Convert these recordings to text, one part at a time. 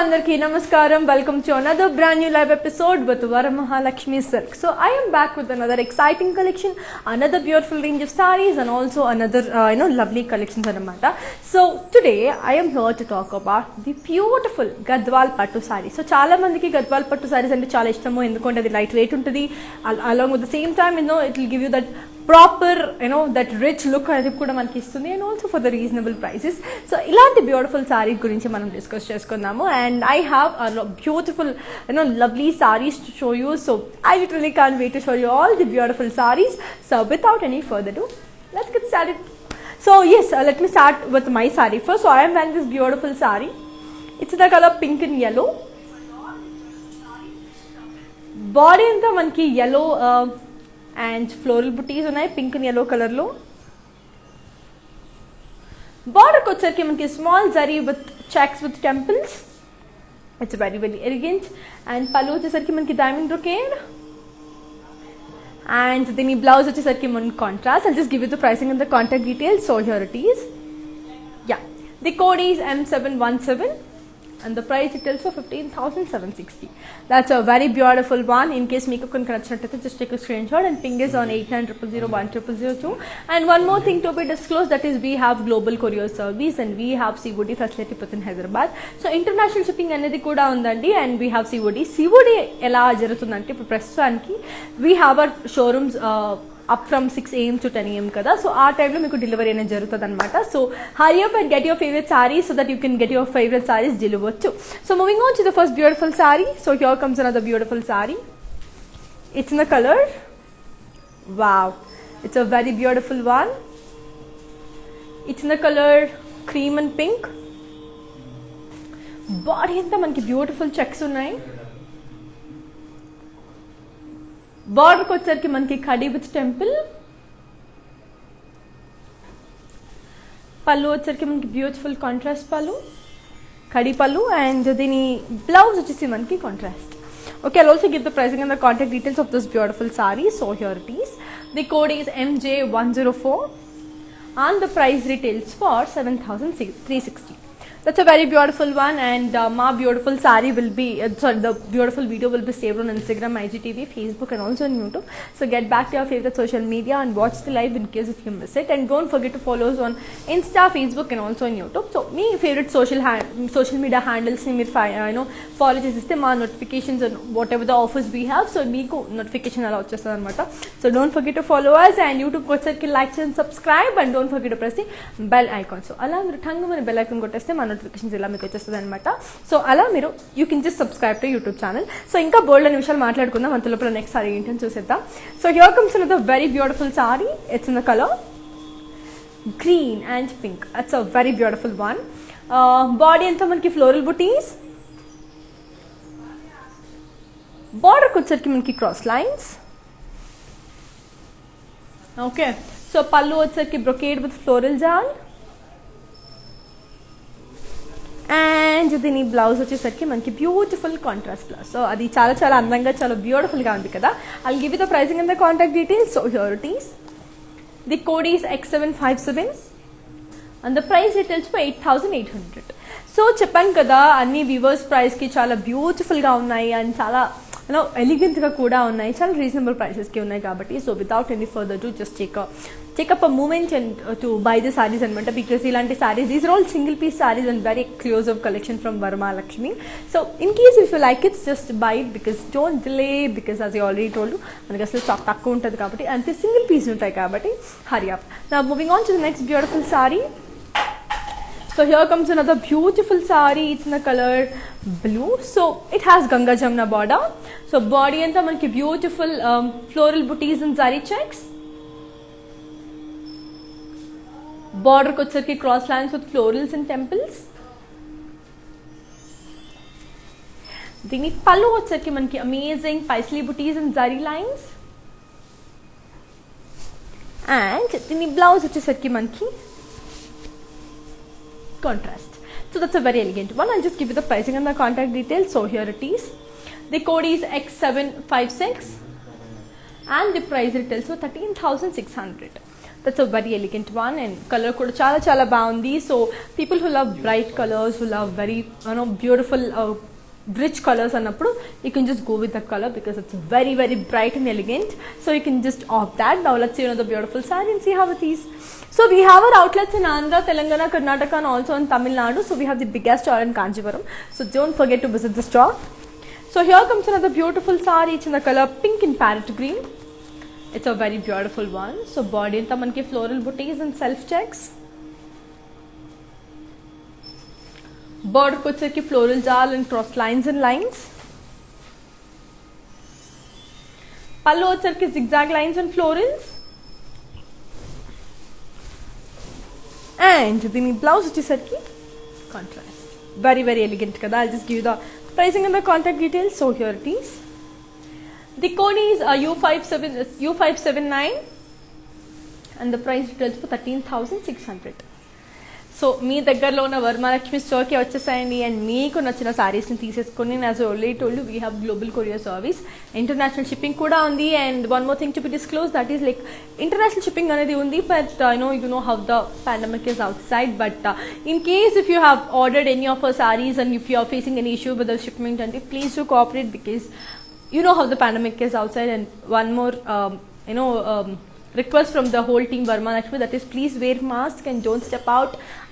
Andarki Namaskaram. Welcome to another brand new live episode with Varamahalakshmi Silk. So I am back with another exciting collection, another beautiful range of sarees, and also another lovely collections anamata. So today I am here to talk about the beautiful Gadwal Pattu saree. So chala mandiki Gadwal Pattu sarees ante chala ishtamo endukonte adi light weight untadi, along with the same time it will give you that proper that rich look అనేది కూడా మనకి ఇస్తుంది, and also for the reasonable prices. So ఇలాంటి beautiful sorry గురించి మనం discuss చేసుకుందాము, and I have a beautiful lovely sarees to show you. So I literally can't wait to show you all the beautiful sarees. So without any further ado, let's get started. So yes, let me start with my saree first. So I am wearing this beautiful saree. It's the color pink and yellow. Body anta manki yellow and floral booties ఉన్నాయి pink and yellow colour లో. Border వచ్చేసరికి మనకి small zari with checks with temples. It's very very elegant. And పళ్ళు వచ్చేసరికి మనకి diamond brocade, and దీని blouse వచ్చేసరికి మనకి contrast. I'll just give you the pricing and the contact details. So here it is. Yeah, the code is M717 and the price it tells for 15,760. That's a very beautiful one. In case meeku konka nachinattu, just take a screenshot and ping us on 8900010002. And one more thing to be disclosed, that is we have global courier service and we have COD facility within Hyderabad. So international shipping anedi kuda undandi, and we have COD ela jarutundante ipudu prastutaniki we have our showrooms up from 6 AM to 10 AM kada. So our time lo meeku delivery అనేది జరుగుతుంది అన్నమాట. So hurry up and get your favorite sarees so that you can get your favorite sarees delivered too. So moving on to the first beautiful saree. So here comes another beautiful saree. It's in the color, wow, it's a very beautiful one. It's in the color cream and pink. Body anta manki beautiful checks ఉన్నాయి. Border వచ్చేసరికి మనకి కడి with temple. పళ్ళు వచ్చేసరికి మనకి beautiful contrast పళ్ళు, కడి పళ్ళు, and దీని blouse వచ్చేసి మనకి contrast. Okay, I'll also give the pricing and the contact details of this beautiful saree. So here it is. The code is MJ104 and the price retails for 7,360. That's a very beautiful one, and my beautiful saree will be the beautiful video will be saved on Instagram, IGTV, Facebook, and also on YouTube. So get back to your favorite social media and watch the live in case if you miss it, and don't forget to follow us on Insta, Facebook, and also on YouTube. So me favorite social media handles ni meer follow chesiste ma notifications and whatever the offers we have, so meeku notification ala vachestadi anamata. So don't forget to follow us, and YouTube kochesariki like and subscribe, and don't forget to press the bell icon. So ala meer thangumani bell icon kotteste notifications ఇలా మీకు వచ్చేస్తుంది అనమాట. So అలా మీరు you can just subscribe to YouTube channel. So ఇంకా బోల్డ్ అనే విషయాలు మాట్లాడుకుందాం, అంత లోపల నెక్స్ట్ సారీ ఏంటని చూసేద్దాం. So here comes another very beautiful sorry. It's in the colour green and pink. It's a very beautiful one. Body అంతా మనకి ఫ్లోరల్ బుటీస్. బార్డర్కి వచ్చేసరికి మనకి క్రాస్ లైన్స్. ఓకే, సో పళ్ళు వచ్చేసరికి బ్రొకేడ్ విత్ ఫ్లోరల్ జాల్, అండ్ దీని బ్లౌజ్ వచ్చేసరికి మనకి బ్యూటిఫుల్ కాంట్రాస్ట్ బ్లౌజ్. సో అది చాలా చాలా అందంగా చాలా బ్యూటిఫుల్గా ఉంది కదా. I'll give you the pricing and the contact details. So here it is. The code is X757 and the price retails for 8,800. So చెప్పాను కదా, అన్ని వ్యూవర్స్ ప్రైస్కి చాలా బ్యూటిఫుల్గా ఉన్నాయి అండ్ చాలా ఎలిగెంట్గా కూడా ఉన్నాయి, చాలా రీజనబుల్ ప్రైసెస్కి ఉన్నాయి కాబట్టి. So without any further to just take up a moment and to buy the sarees and because ilanti sarees, these are all single piece sarees and very exclusive collection from Varamahalakshmi. So in case if you like it, just buy it, because don't delay, because as I already told you manaki asalu stock takku untadi kabatti ante single piece untayi kabatti hurry up. Now moving on to the next beautiful saree. So here comes another beautiful saree. It's in the color blue. So it has Ganga Jamna border. So body anta manaki beautiful floral booties and zari checks. బార్డర్కి వచ్చేసరికి cross lines with florals and temples. దీని పళ్ళు వచ్చేసరికి మనకి amazing Paisley బుటీస్ and zari lines, and దీని blouse వచ్చేసరికి మనకి contrast. So that's a very elegant one. I'll just give you the pricing and the contact details. So here it is. The code is X756 and the price retails for 13,600. That's a very elegant one, and color kuda chala baagundi. So people who love bright colors, who love very beautiful rich colors annappudu, you can just go with that color because it's very bright and elegant. So you can just opt that. Now let's see another beautiful saree and see how it is. So we have our outlets in Andhra, Telangana, Karnataka, and also in Tamil Nadu. So we have the biggest store in Kanchipuram. So don't forget to visit the store. So here comes another beautiful saree. It's in the color pink and parrot green. It's a very beautiful one. So body anta manki floral booties and self checks. Border ko వచ్చేకి floral jal and cross lines and lines. pallu వచ్చేకి zigzag lines and florals. And the blouse వచ్చేసరికి contrast. Very elegant kada. I'll just give you the pricing and the contact details. So here it is. The code is U579 and the price details for 13,600. So మీ దగ్గరలో ఉన్న వరమహాలక్ష్మి స్టోర్కి వచ్చేసాయండి and మీకు నచ్చిన సారీస్ని తీసేసుకొని as already told we have global courier service, international shipping కూడా ఉంది. And one more thing to be disclose, that is like international shipping అనేది ఉంది, but you know how the pandemic is outside. But in case if you have ordered any of our sarees and if you are facing any issue with the shipment అంటే please do cooperate because you know how the pandemic is outside. And one more request from the whole team Varmahalakshmi, that is please wear mask and don't step out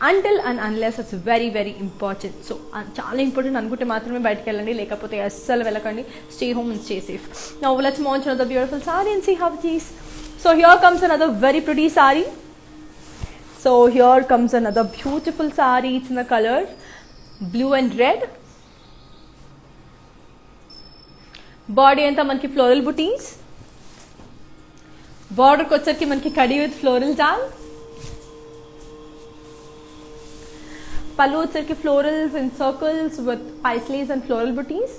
until and unless it's very important. So చాలా important అనుకుంటే మాత్రమే బయటకు వెళ్ళండి, లేకపోతే అస్సలు వెళ్ళకండి. Stay home and stay safe. Now let's move on to another beautiful saree and see how it is. So here comes another very pretty saree. So here comes another beautiful saree. It's in the color blue and red. Body అంతా మనకి floral బుటీస్, బార్డర్కి వచ్చరికి మనకి కడి with floral జాల్, పళ్ళు వచ్చరికి florals and circles with paisleys and floral బుటీస్.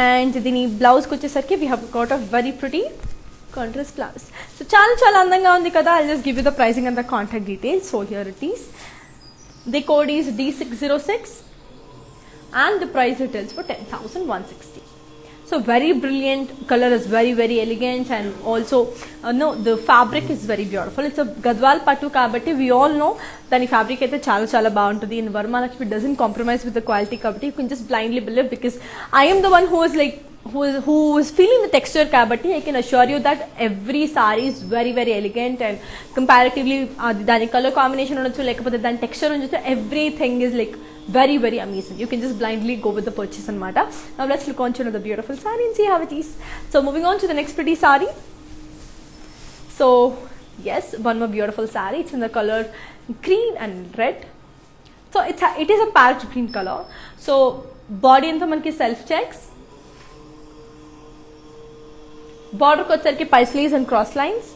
And దీని బ్లౌజ్కి వచ్చేసరికి we have got a very pretty contrast blouse. So చాలా అందంగా ఉంది కదా. I just give you the pricing and the contact details. So here it is. The code is D606 and the price retails for 10,160. So very brilliant, color is very elegant, and also the fabric is very beautiful. It's a Gadwal Pattu kabatti we all know dani fabric aithe చాలా బాగుంటుంది. And Varmahalakshmi doesn't compromise with the quality kabatti you can just blindly believe, because I am the one who is feeling the texture kabatti I can assure you that every saree is very elegant, and comparatively dani color combination unnachu lekapothe dani texture unnachu, everything is like very amazing. You can just blindly go with the purchase anamata. Now let's look on to another beautiful saree and see how it is. So moving on to the next pretty saree. So yes, one more beautiful saree. It's in the color green and red. So it is a parrot green color. So body anta manki self checks, border ko వచ్చరికి paisley's and cross lines,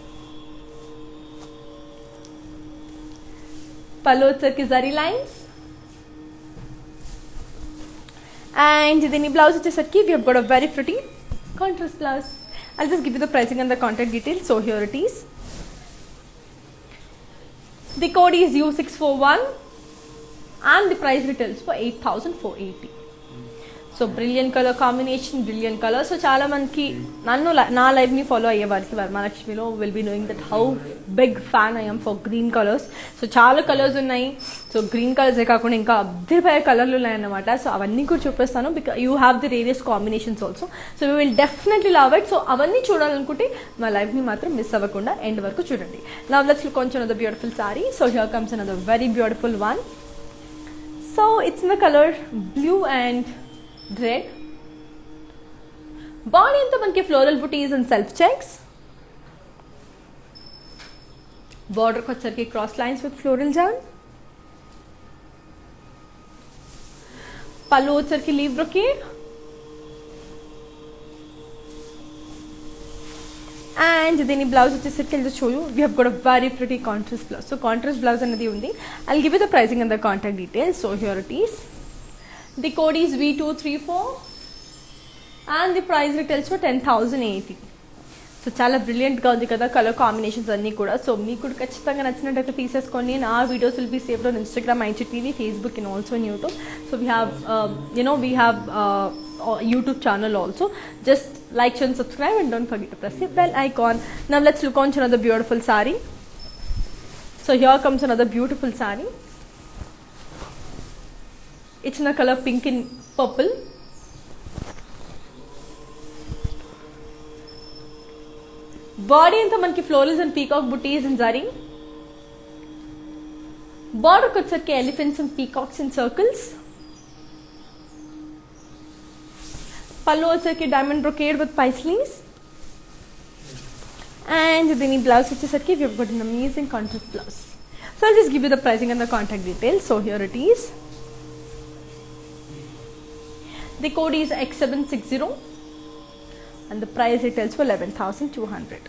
pallu వచ్చరికి zari lines, and the blouse వచ్చేసరికి we have got a very pretty contrast blouse. I'll just give you the pricing and the contact details. So here it is. The code is U641 and the price retails for 8,480. So brilliant colour combination, brilliant colour. So చాలా మందికి నా లైఫ్ని follow అయ్యే వారికి వరమహాలక్ష్మిలో will be knowing that how big fan I am for green colours. So చాలా colours ఉన్నాయి. So green కలర్సే కాకుండా ఇంకా అద్దరిపోయే కలర్లు ఉన్నాయన్నమాట. సో అవన్నీ కూడా చూపిస్తాను, because you have the various combinations also. So we will definitely love it. So అవన్నీ చూడాలనుకుంటే మా లైఫ్ని మాత్రం మిస్ అవ్వకుండా ఎండ్ వరకు చూడండి. Now let's look on to another beautiful sorry. So here comes another very beautiful one. So it's in the colour blue and red. Body anta manki floral booties and self checks, border ko వచ్చరికి cross lines with floral jam, pallu వచ్చరికి leaf brocade, and దీని blouse వచ్చేసరికి I'll just show you. We have got a very pretty contrast blouse. So contrast blouse అనేది ఉంది. I'll give you the pricing and the contact details. So here it is. The code is V234 and the price retails for 10,080. So చాలా బ్రిలియంట్గా ఉంది కదా colour combinations అన్నీ కూడా. So మీకు కూడా ఖచ్చితంగా నచ్చినట్టయితే తీసేసుకోండి. And our videos will be saved on Instagram, IGTV, Facebook and also on YouTube. So we have YouTube channel also. Just like, share and subscribe, and don't forget to press the bell icon. Now let's look on to another beautiful sari. So here comes another beautiful sari. It's in a color pink and purple. Body anta manki florals and peacock booties in zari. Border kutsarki elephants and peacocks in circles. Pallu వచ్చేసరికి diamond brocade with paisleys. And then in blouse వచ్చేసరికి we have got an amazing contrast blouse. So I'll just give you the pricing and the contact details. So here it is. The code is X760 and the price retails for 11,200.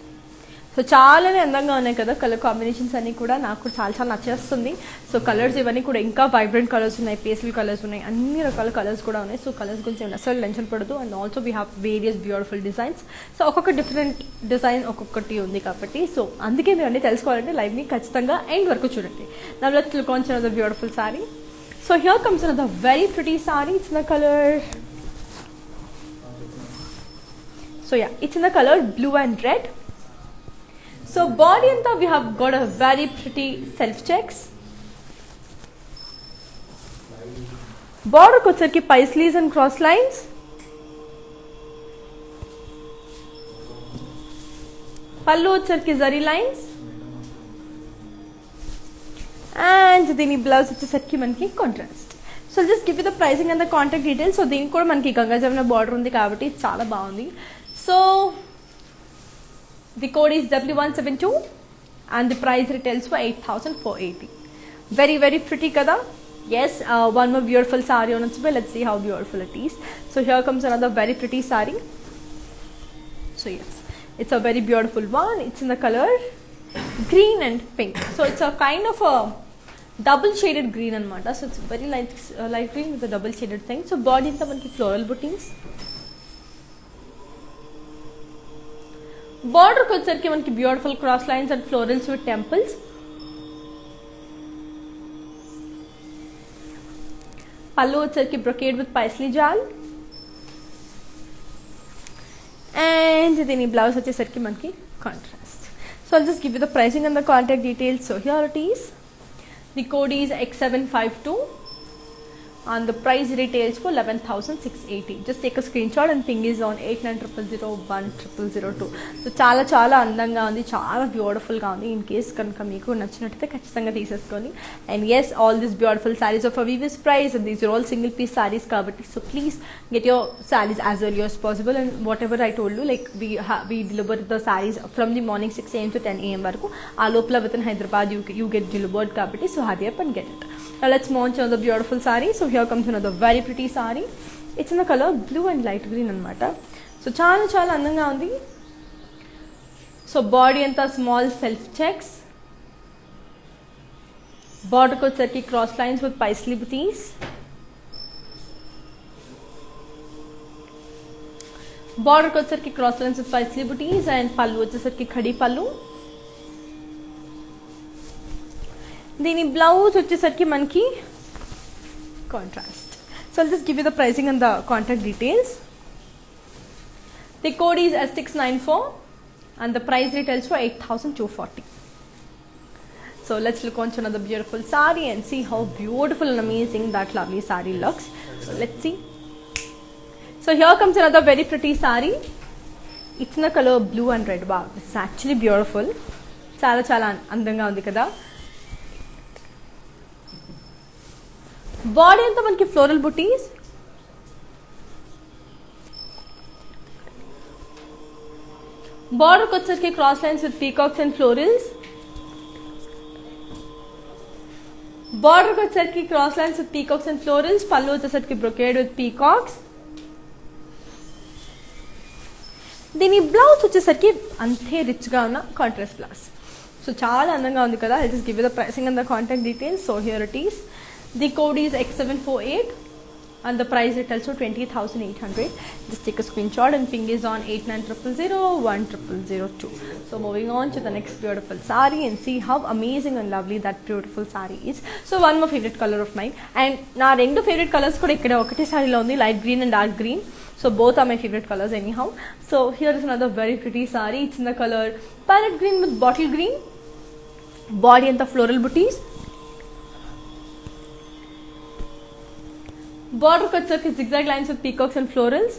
So చాలానే అందంగా ఉన్నాయి కదా colour combinations అన్నీ కూడా నాకు చాలా చాలా నచ్చేస్తుంది. So colours ఇవన్నీ కూడా ఇంకా వైబ్రెంట్ కలర్స్ ఉన్నాయి, పేస్టల్ కలర్స్ ఉన్నాయి, అన్ని రకాల కలర్స్ కూడా ఉన్నాయి. సో కలర్స్ గురించి అసలు టెన్షన్ పడదు. And also we have various beautiful designs. So ఒక్కొక్క డిఫరెంట్ డిజైన్ ఒక్కొక్కటి ఉంది కాబట్టి సో అందుకే మీరు అన్నీ తెలుసుకోవాలంటే లైవ్ని ఖచ్చితంగా ఎండ్ వరకు చూడండి. నా let's look on another beautiful sorry. So here comes another very pretty saree. It's in the color, so yeah, it's in the color blue and red. So body anta we have got a very pretty self checks. Border kocharki paisleys and cross lines. Pallu వచ్చరికి zari lines. And దీని blouse వచ్చేసరికి మనకి contrast. So just give you the pricing and the contact details. So దీనికి కూడా మనకి Ganga Jamuna border ఉంది కాబట్టి చాలా బాగుంది. So the code is W172 and the price retails for 8,480. Very very pretty kada. Yes, one more beautiful saree on its way. Let's see how beautiful it is. So here comes another very pretty saree. So yes, it's a very beautiful one. It's in the color green and pink. So it's a kind of a double shaded green anamata. So it's very light green with a double shaded thing. So body anta manki floral bookings. Border వచ్చేసరికి మనకి beautiful cross lines and florals with temples. పళ్ళు వచ్చేసరికి brocade with Paisley జాల్. And దీని blouse వచ్చేసరికి మనకి contrast. So I'll just give you the pricing and the contact details. So here it is. The code is X752 and the price retails for 11,680. Just take a screenshot and ping is on 8900010002. So చాలా చాలా అందంగా ఉంది, చాలా బ్యూటిఫుల్గా ఉంది. In case కనుక మీకు నచ్చినట్టయితే ఖచ్చితంగా తీసేసుకొని. And yes, all this beautiful saris of Aviva's price and these are all single piece sarees కాబట్టి so please get your sarees as early as possible. And whatever I told you, like we deliver the sarees from the morning 6 AM to 10 AM వరకు. ఆ లోపల within Hyderabad you get delivered కాబట్టి so hurry up and get it. Now let's move on to another beautiful saree. So here comes another very pretty saree. It's in the color blue and light green anamata. So చాలా చాలా అందంగా ఉంది. So body అంతా small self checks. బార్డర్కి వచ్చేసరికి cross lines with Paisley బుటీస్. బార్డర్కి వచ్చేసరికి cross lines with Paisley బుటీస్. అండ్ పళ్ళు వచ్చేసరికి ఖడీ పళ్ళు. దీని బ్లౌజ్ వచ్చేసరికి మనకి contrast. So I'll just give you the pricing and the contact details. The code is S694 and the price retails for 8,240. So let's look on to another beautiful saree and see how beautiful and amazing that lovely saree looks. So let's see. So here comes another very pretty saree. It's in the color blue and red. Wow, this is actually beautiful. చాలా చాలా అందంగా ఉంది కదా. Body అంతా మనకి floral బుటీస్. బార్డర్కి వచ్చేసరికి cross lines with peacocks and florals. బార్డర్కి వచ్చేసరికి cross lines with peacocks and florals. పళ్ళు వచ్చేసరికి బ్రొకేడ్ విత్ పీకాక్స్. దీని బ్లౌజ్ వచ్చేసరికి అంతే రిచ్గా ఉన్న కాంట్రాస్ట్ బ్లౌజ్. సో చాలా అందంగా ఉంది కదా. I'll just give you the pricing and the contact details. So here it is. The code is X748 and the price retails for 20,800. Just take a screenshot and ping is on 8900010002. So moving on to the next beautiful saree and see how amazing and lovely that beautiful saree is. So one more favorite color of mine, and na rendu favorite colors kuda ikkada okate saree lo undi, light green and dark green. So both are my favorite colors anyhow. So here is another very pretty saree. It's in the color parrot green with bottle green. Body and the floral booties. Border cuts are zigzag lines with peacocks and florals.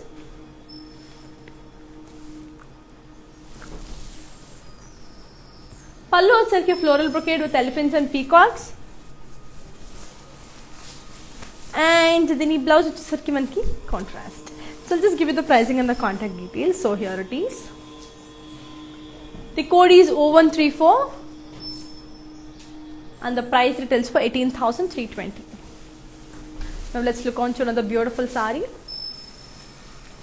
Pallu వచ్చేసరికి floral brocade with elephants and peacocks. And దీని blouse వచ్చేసరికి మనకి contrast. So I'll just give you the pricing and the contact details. So here it is. The code is 0134 and the price retails for 18,320. Now let's look on to another beautiful saree.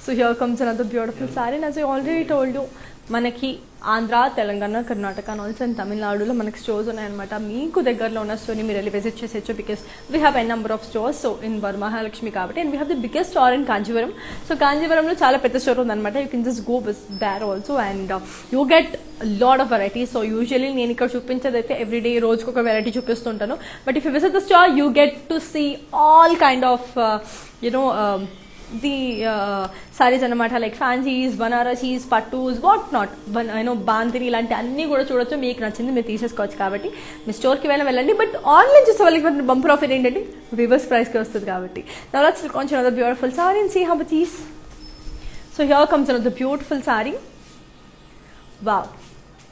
So here comes another beautiful saree, and as I already told you, మనకి Andhra, Telangana, Karnataka and also and తమిళనాడులో మనకి stores ఉన్నాయన్నమాట. మీకు దగ్గరలో ఉన్న స్టోర్ని మీరు వెళ్ళి visit చేసేయచ్చు because we have an number of stores. So in Varamahalakshmi కాబట్టి, and we have the biggest store in Kanjeevaram. So కాంజీవరంలో చాలా పెద్ద స్టోర్ ఉందన్నమాట. You can just go there also and you get lot of varieties. So usually నేను ఇక్కడ చూపించేది అయితే everyday రోజుకి ఒక వెరైటీ చూపిస్తుంటాను. But if you visit the store you get to see all kind of the sarees anamata, like fancies, banarasis, pattus, what not, bandhani ilanti anni kuda chudochu. Meeku nachindi meer teesesukovachu kabatti me store కి వెళ్ళండి. But online చూసే వాళ్ళకి మాత్రం bumper offer ఏంటంటే reverse price కి వస్తుంది కాబట్టి. Now let's look on another beautiful saree and see how it is. So here comes another beautiful saree. Wow,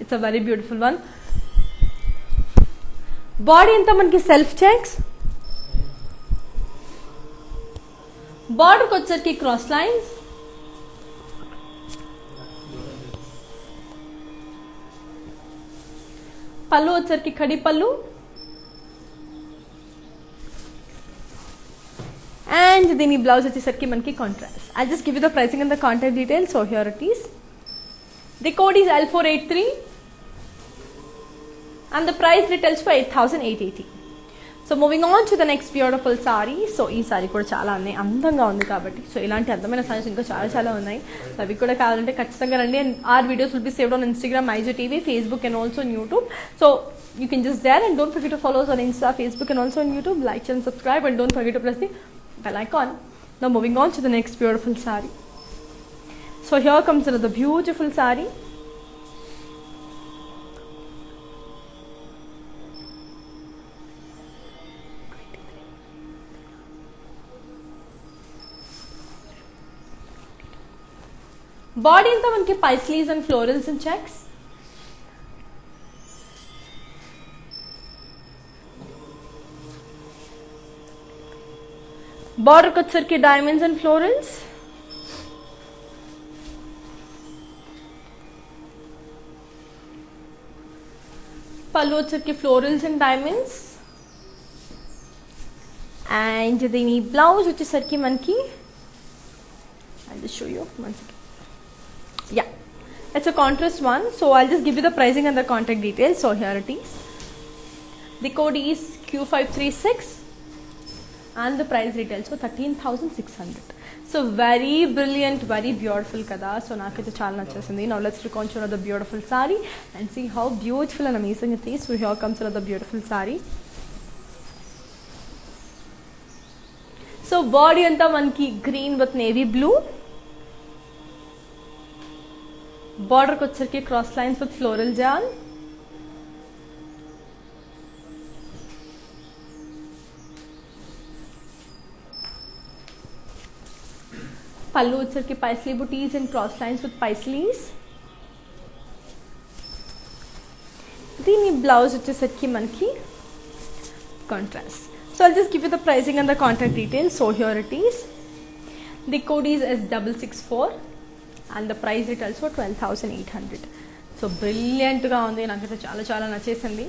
it's a very beautiful one. Body anta manki self checks. Border వచ్చేసరికి cross lines. పళ్ళు వచ్చేసరికి ఖడి పళ్ళు. And దీని blouse వచ్చేసరికి మనకి contrast. I just give you the pricing and the contact details. So here it is. The code is L483 and the price retails for 8,880. So moving on to the next beautiful sorry. So ఈ saree కూడా చాలా అందంగా ఉంది కాబట్టి, so ఇలాంటి అందమైన సారీస్ ఇంకా చాలా ఉన్నాయి. సో అవి కూడా కావాలంటే ఖచ్చితంగా రండి. And our videos will be saved on Instagram, IGTV, Facebook and also on YouTube. So you can just there, and don't forget to follow us on Insta, Facebook and also on YouTube. Like and subscribe, and don't forget to press the bell icon. Now moving on to the next beautiful saree. So here comes another beautiful saree. Body అంతా మనకి పైస్లీస్ and florals and checks. బార్డర్కి వచ్చేసరికి diamonds and florals. పళ్ళు వచ్చేసరికి florals and diamonds. And దీని blouse వచ్చేసరికి మనకి I'll just show you once again. Yeah, it's a contrast one. So I'll just give you the pricing and the contact details. So here it is. The code is Q536 and the price retails for 13,600. So very brilliant, very beautiful kada. So naakaithe chaala nachesindi. Now let's look on to another beautiful saree and see how beautiful and amazing it is. So here comes another beautiful saree. So body anta manki green with navy blue. బార్డర్కి వచ్చేసరికి cross lines with floral జాల్. పళ్ళు వచ్చేసరికి Paisley బుటీస్ and cross lines with పైస్లీస్. దీని blouse వచ్చేసరికి మనకి contrast. So I'll just give you the pricing and the contact details. So here it is. The code is S664 and the price retails for 12,800. So బ్రిలియంట్గా ఉంది, నాకైతే చాలా నచ్చేసింది.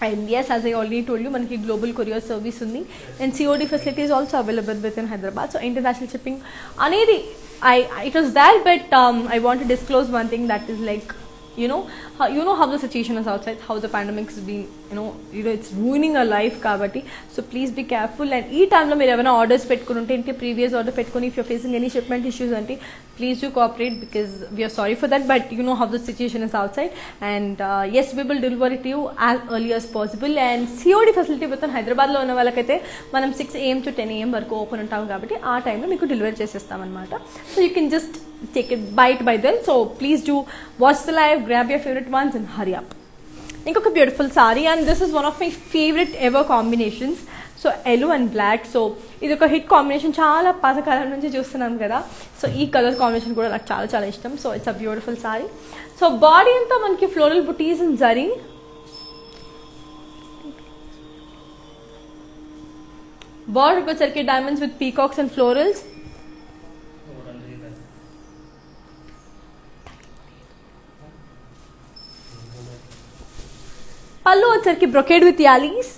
And yes, as I already told you, మనకి global courier service ఉంది and COD facility is also available with in Hyderabad. So international shipping అనేది it was there, but I want to disclose one thing, that is like how the situation is outside, how the pandemic has been, it's ruining our life kabatti. So please be careful. And ee time lo meer evana orders pettukunte inte previous order petkoni, if you're facing any shipment issues ante, please do cooperate, because we are sorry for that, but you know how the situation is outside. And yes, we will deliver it to you as early as possible. And COD facility within Hyderabad lo ఉన్న వాళ్ళకైతే మనం 6 AM to 10 AM వరకు open ఉంటాం కాబట్టి ఆ టైంలో మీకు delivery చేసేస్తాం అనమాట. So you can just take it bite by then. So please do watch the live, grab your favorite ones and hurry up. Inkoka beautiful saree, and this is one of my favorite ever combinations. So yellow and black. So idoka hit combination, chaala pasakalam nunchi chustunnam kada. So ee color combination kuda నాకు చాలా చాలా ఇష్టం. So it's a beautiful saree. So body anta manki floral booties and zari. Border ko circuit diamonds with peacocks and florals. పళ్ళు వచ్చరికి brocade with యాలీస్,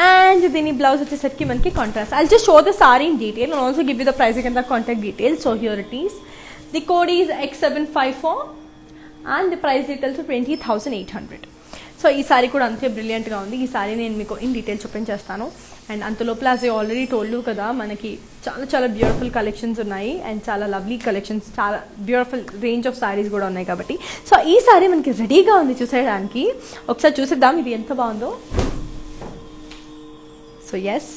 and దీని blouse వచ్చేసరికి మనకి contrast. I'll just show the saree in detail and also give you the pricing and the contact details. So here it is. The code is X754 and the price details 20,800. So ఈ saree కూడా అంతే బ్రిలియంట్గా ఉంది. ఈ saree నేను మీకు in detail చూపించేస్తాను. And అంతలోపల యాజ్ ఐ ఆల్రెడీ టోల్డ్ కదా, మనకి చాలా చాలా బ్యూటిఫుల్ కలెక్షన్స్ ఉన్నాయి అండ్ చాలా లవ్లీ కలెక్షన్స్, చాలా బ్యూటిఫుల్ రేంజ్ ఆఫ్ సారీస్ కూడా ఉన్నాయి కాబట్టి. సో ఈ సారీ మనకి రెడీగా ఉంది చూసేయడానికి. ఒకసారి చూసేద్దాం ఇది ఎంత బాగుందో. సో ఎస్,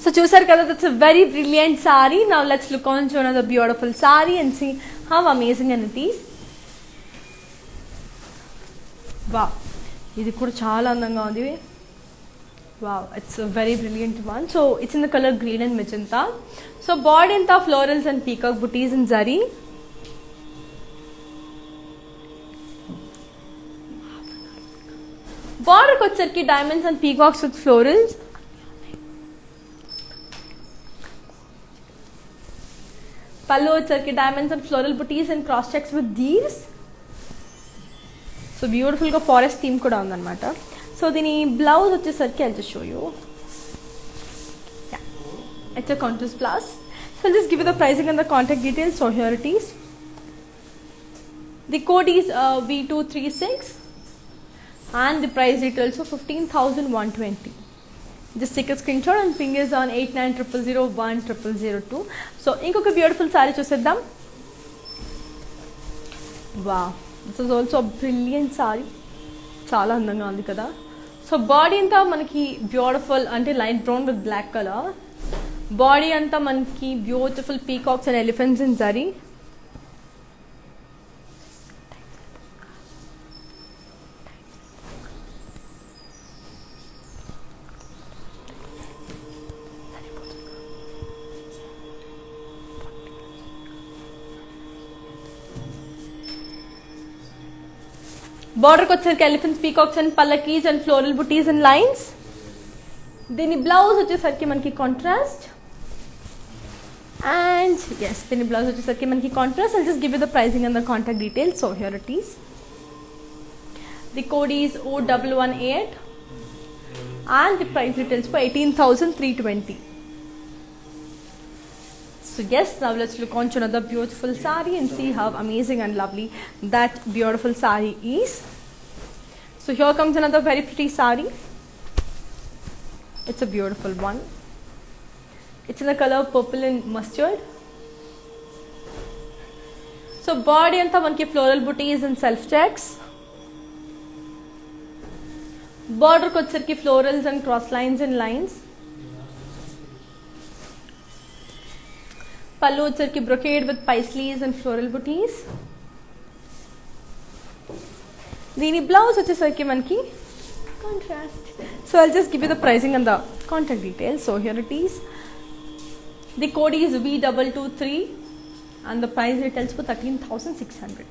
so చూసారు కదా, that's a very brilliant saree. Now let's look on to another beautiful saree and see how amazing it is. Wow, ఇది కూడా చాలా అందంగా ఉంది. Wow, it's a very brilliant one. So it's in the color green and magenta. So body anta florals and peacock booties in zari. Border వచ్చరికి diamonds and peacocks with florals. పళ్ళు వచ్చరికి diamonds and floral booties and cross checks with deers. So బ్యూటిఫుల్గా forest theme కూడా ఉందన్నమాట. So దీని blouse వచ్చేసరికి I'll just show you. Yeah, it's a contrast blouse. So I'll just give you the pricing and the contact details. So here it is. The code is V236 and the price details of 15,120. Just take a screenshot and ping us on 8900010002. So inkoka beautiful saree chuseddam. Wow, this is also a brilliant saree. Chaala andanga undi kada. So body anta manaki beautiful ante light brown with black color. Body anta manaki beautiful peacocks and elephants in zari. Border వచ్చరికి elephants, peacocks and pallakis and floral booties and lines. దీని blouse వచ్చేసరికి మనకి contrast. And yes, దీని blouse వచ్చేసరికి మనకి contrast. I'll just give you the pricing and the contact details. So here it is. The code is O118 and the price details for 18,320. So yes, now let's look on to another beautiful saree and see how amazing and lovely that beautiful saree is. So here comes another very pretty saree. It's a beautiful one. It's in the color purple and mustard. So body anta manki floral booties and self checks. Border కి వచ్చరికి florals and cross lines and lines. పళ్ళు వచ్చరికి brocade with paisleys and floral బుటీస్. దీని blouse వచ్చేసరికి మనకి contrast. So I'll just give you the pricing and the contact details. So here it is. The code is V223 and the price retails for 13,600.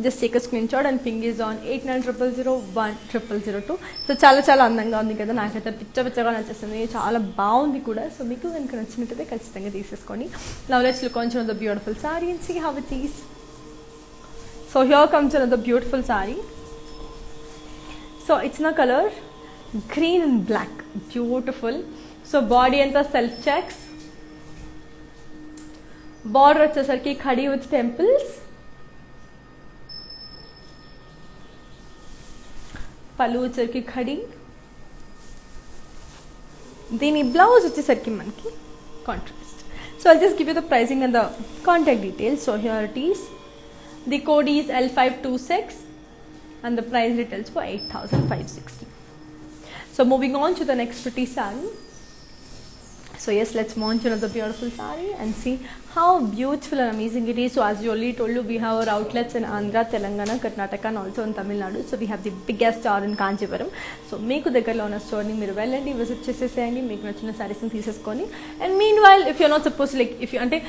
Just take a screenshot and ping is on 8900010002. So చాలా అందంగా ఉంది కదా, నాకైతే పిచ్చగా నచ్చేస్తుంది, చాలా బాగుంది కూడా. So మీకు కనుక నచ్చినట్టయితే ఖచ్చితంగా తీసేసుకోండి. Now let's look on the beautiful saree and see how it is. So here comes another beautiful saree. So it's in a color green and black, beautiful. So body anta self checks, border vachesarki khadi with temples, pallu vachesarki khadi. Dini blouse vachesarki manki contrast. So I'll just give you the pricing and the contact details. So here it is. The code is L526 and the price retails for 8,560. So moving on to the next pretty saree. So yes, let's move on to another beautiful saree and see how beautiful and amazing it is. So as you already told you, we have our outlets in Andhra, Telangana, Karnataka and also in Tamil Nadu. So we have the biggest store in Kanchipuram. So meeku దగ్గరలో ఉన్న store ని మీరు వెళ్ళండి, visit చేసేసేయండి, మీకు నచ్చిన sarees ని తీసేసుకొని. And meanwhile, if you're not supposed to, like if you అంటే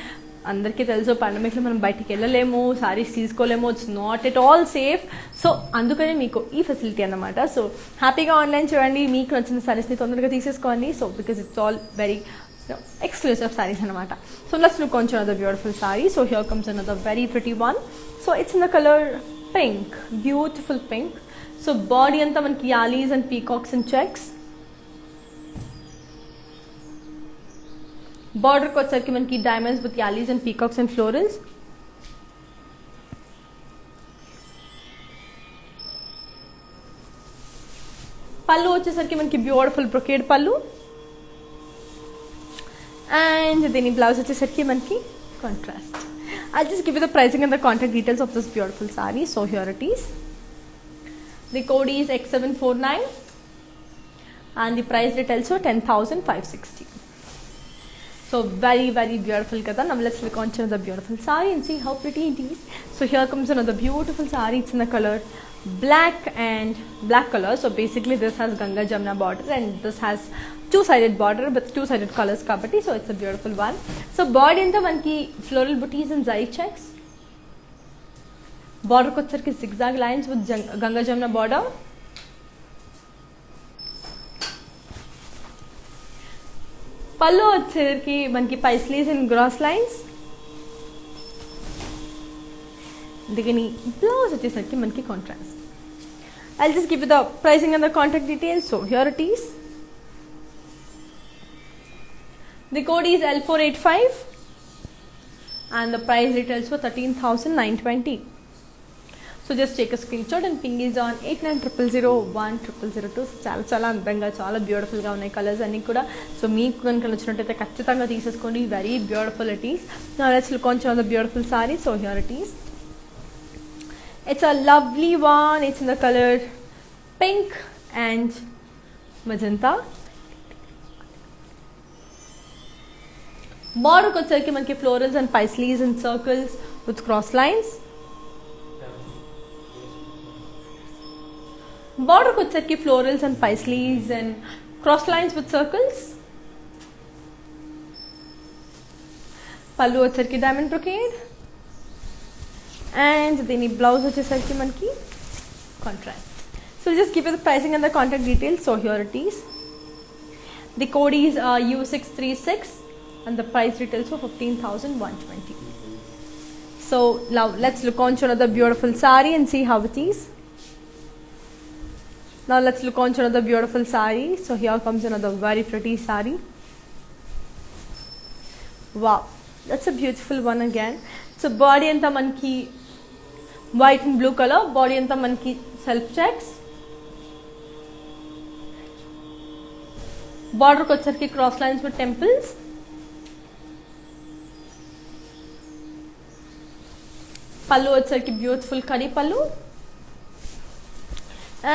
అందరికీ తెలుసు పాండమిక్లో మనం బయటికి వెళ్ళలేము, సారీస్ తీసుకోలేము, it's not at all safe. So అందుకనే మీకు ఈ ఫెసిలిటీ అన్నమాట. సో హ్యాపీగా ఆన్లైన్ చూడండి, మీకు నచ్చిన సారీస్ని తొందరగా తీసేసుకోండి. So because it's all very exclusive sarees anamata. So let's look on to another beautiful saree. So here comes another very pretty one. So it's in the color pink, beautiful pink. So body anta manki yalis and peacocks and checks. Border ko vachesariki manki diamonds with yalis and peacocks and florals. Pallu vachesariki manki beautiful brocade pallu. And then blouse vachesariki manki contrast. I'll just give you the pricing and the contact details of this beautiful saree. So here it is. The code is X749 and the price retails for 10,560. So very beautiful kada. Now let's look on to the beautiful saree and see how pretty it is. So here comes another beautiful saree. It's in the color black and black color. So basically this has Ganga Jamna border and this has two-sided border with two-sided colors kabatti. So it's a beautiful one. So body anta manki floral booties and zari checks. Border ko vachesariki zigzag lines with Ganga Jamna border. Pallu vachesariki manki paisleys and cross lines. Digini blouse vachesariki manki contrast. I'll just give you the pricing and the contact details. So here it is. The code is L485 and the price retails for 13,920. So just take a screenshot and ping is on 8900010002. చాలా అందంగా చాలా బ్యూటిఫుల్గా ఉన్నాయి colours అన్నీ కూడా. So మీకు కనుక నచ్చినట్టయితే ఖచ్చితంగా తీసేసుకోండి. Very beautiful it is. Now let's look on to the beautiful saree. So here it is. It's a lovely one. It's in the color pink and magenta. Border ko vachesariki manki florals and paisleys and circles with cross lines. Border ko vachesariki florals and paisleys and cross lines with circles. Pallu vachesariki diamond brocade. And then blouse vachesariki manki contrast. So just give you the pricing and the contact details. So here it is. The code is U636 and the price retails for 15,120. So now let's look on to another beautiful saree and see how it is. Now let's look on to another beautiful saree. So here comes another very pretty saree. Wow, that's a beautiful one again. So body anta manki white and blue color. Body anta manki self checks. Border ko vachesariki cross lines with temples. Pallu vachesariki beautiful kadi pallu.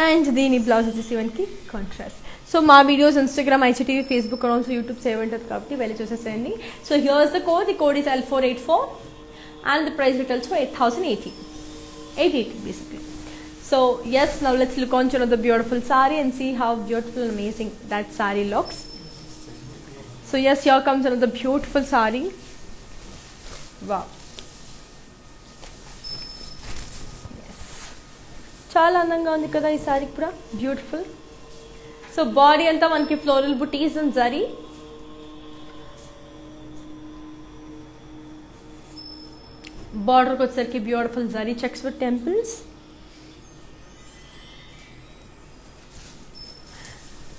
And దీని blouse వచ్చేసి మనకి contrast. So మా videos Instagram, IGTV, Facebook and also YouTube save ఉంటుంది కాబట్టి వెళ్ళి చూసేసేయండి. So here's the code is L484 and the price retails for 8,080 basically. So yes, now let's look on to another beautiful saree and see how beautiful and amazing that saree looks. So yes, here comes another beautiful saree. Wow. Yes, చాలా అందంగా ఉంది కదా ఈ saree కూడా, beautiful. So body అంతా మనకి floral బుటీస్ and zari. బార్డర్కి వచ్చేసరికి beautiful zari checks with temples.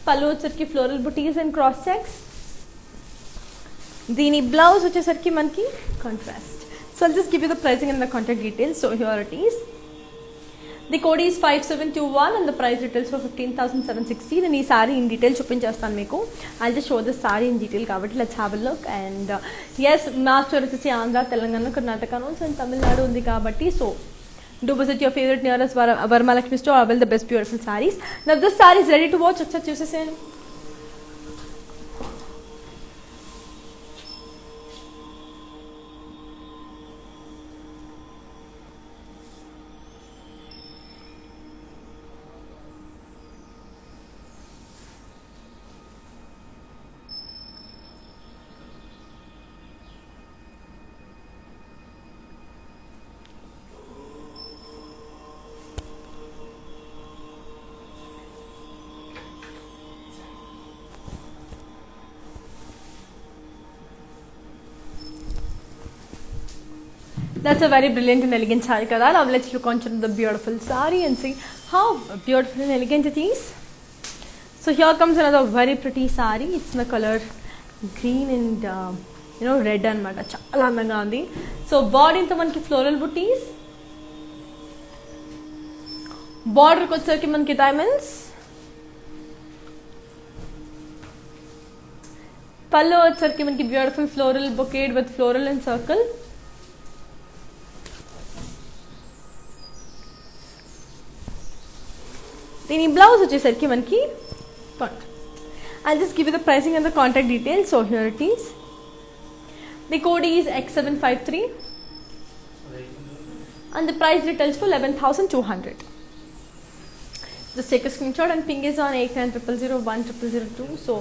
పళ్ళు వచ్చేసరికి ఫ్లోరల్ బుటీస్ అండ్ క్రాస్ చెక్స్. దీని బ్లౌజ్ వచ్చేసరికి మనకి contrast. So I'll just give you the pricing and the contact details. So here it is. The code is 5721 and the price retails for 15,760. నేను ఈ sorry in detail చూపించేస్తాను మీకు. I'll just show the saree in detail కాబట్టి let's have a look. And yes, మా store వచ్చేసి Andhra, Telangana, Karnataka and Tamil Nadu ఉంది కాబట్టి so do visit your favorite nearest Varmalakshmi store. Avail the best beautiful sarees. Now this saree is ready to watch. ఒకసారి చూసేసేయండి. That's a very brilliant and elegant saree kada. Now let's look on to the beautiful saree and see how beautiful and elegant it is. So here comes another very pretty saree. It's in the color green and red anamata. Chala andanga undi. So body into manki floral booties. Border ko వచ్చేసరికి మనకి diamonds. పళ్ళు వచ్చేసరికి మనకి beautiful floral bouquet with floral and circle. దీని blouse వచ్చేసరికి మనకి I'll just give you the pricing and the contact details. So here it is. The code is X753 and the price retails for 11,200. Just take a screenshot and ping is on 8900010002. So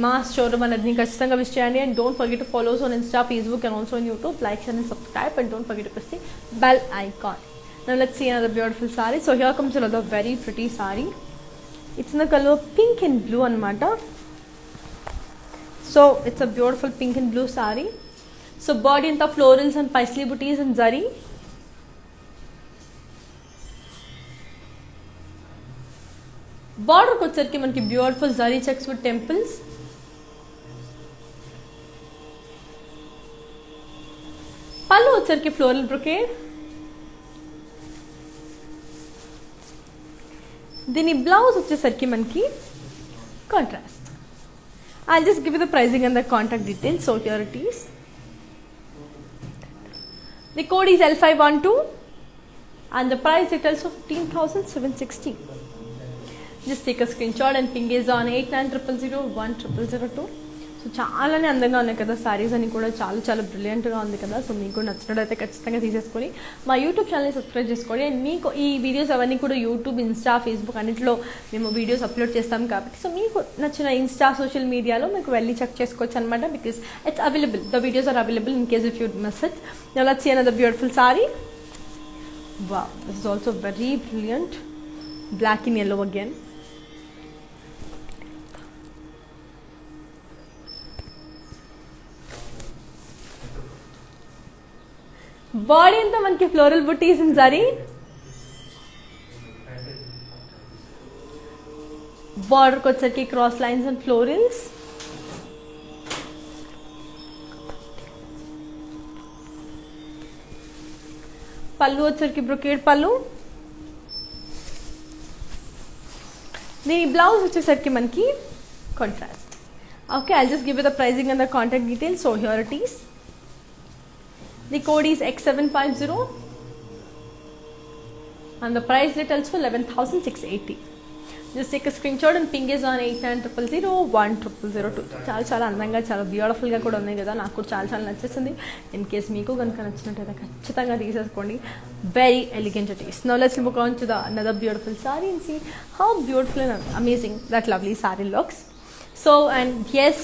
మా store మనని ఖచ్చితంగా wish చేయండి. And don't forget to follow us on Insta, Facebook and also on YouTube. Like, share and subscribe and don't forget to press the bell icon. Now let's see another beautiful saree. So here comes another very pretty saree. It's in the color pink and blue anamata. So it's a beautiful pink and blue saree. So body into florals and paisley booties and zari. Border వచ్చేసరికి మనకి beautiful zari checks with temples. పళ్ళు వచ్చేసరికి floral brocade. దీని blouse వచ్చేసరికి మనకి contrast. I'll just give you the pricing and the contact details. So here it is. The code is L512 and the price retails for 15,760. Just take a screenshot and ping is on 8900010002. So చాలానే అందంగా ఉన్నాయి కదా సారీస్ అని కూడా, చాలా చాలా బ్రిలియంట్గా ఉంది కదా. సో మీకు నచ్చినట్టయితే ఖచ్చితంగా తీసేసుకొని మా యూట్యూబ్ ఛానల్ని సబ్స్క్రైబ్ చేసుకోండి. అండ్ మీకు ఈ వీడియోస్ అవన్నీ కూడా యూట్యూబ్, ఇన్స్టా, ఫేస్బుక్ అన్నింటిలో మేము వీడియోస్ అప్లోడ్ చేస్తాం కాబట్టి సో మీకు నచ్చిన ఇన్స్టా, సోషల్ మీడియాలో మీకు వెళ్ళి చెక్ చేసుకోవచ్చు అనమాట. Because it's available, the videos are available in case if you miss it. Now let's see another beautiful saree. Wow, this is also very brilliant. Black and yellow again. Body అంతా మనకి floral బుటీస్ and zari. బార్డర్కి వచ్చేసరికి cross lines and florals. పళ్ళు వచ్చేసరికి brocade పళ్ళు. దీని blouse వచ్చేసరికి మనకి contrast. Okay, I'll just give you the pricing and the contact details. So here it is. The code is X750 and the price details for 11,680. Just take a screenshot and ping is on 8900010002. చాలా చాలా అందంగా చాలా బ్యూటిఫుల్గా కూడా ఉన్నాయి కదా, నాకు కూడా చాలా చాలా నచ్చేసింది. ఇన్ కేస్ మీకు కనుక నచ్చినట్టయితే ఖచ్చితంగా తీసేసుకోండి. Very elegant it is. Now let's move on to the another beautiful sari and see how beautiful and amazing that lovely sari looks. So and yes,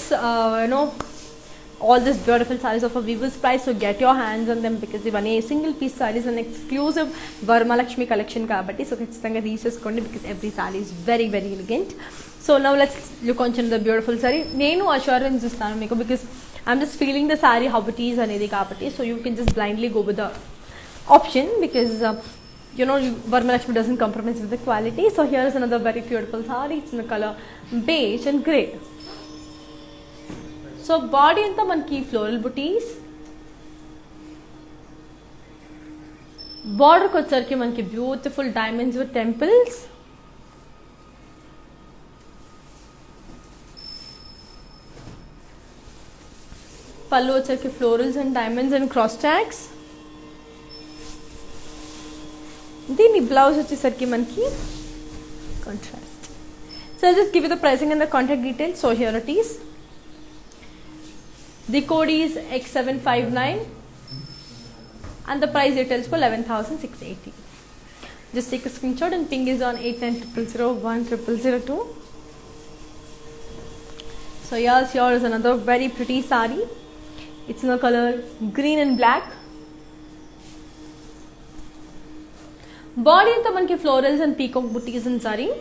all this beautiful sarees of a Weaver's price, so get your hands on them because ఇవన్నీ single piece sarees and exclusive Varmalakshmi collection కాబట్టి so ఖచ్చితంగా తీసేసుకోండి because every saree is very very elegant. So now let's look on to the beautiful saree. నేను assurance ఇస్తాను మీకు because I'm just feeling the saree how it is అనేది కాబట్టి so you can just blindly go with the option because Varmalakshmi doesn't compromise with the quality. So here is another very beautiful saree. It's in the color beige and grey. So body anta manki floral booties, border ko వచ్చరికి మనకి beautiful diamonds with temples, పళ్ళు వచ్చరికి florals and diamonds and cross tags. దీని blouse వచ్చేసరికి మనకి contrast. So I'll just give you the pricing and the contact details. So here it is. The code is X759 and the price details for 11,680. Just take a screenshot and ping is on 8900010002. So yes, here is another very pretty saree. It's in the color green and black. Body anta manki florals and peacock booties in saree.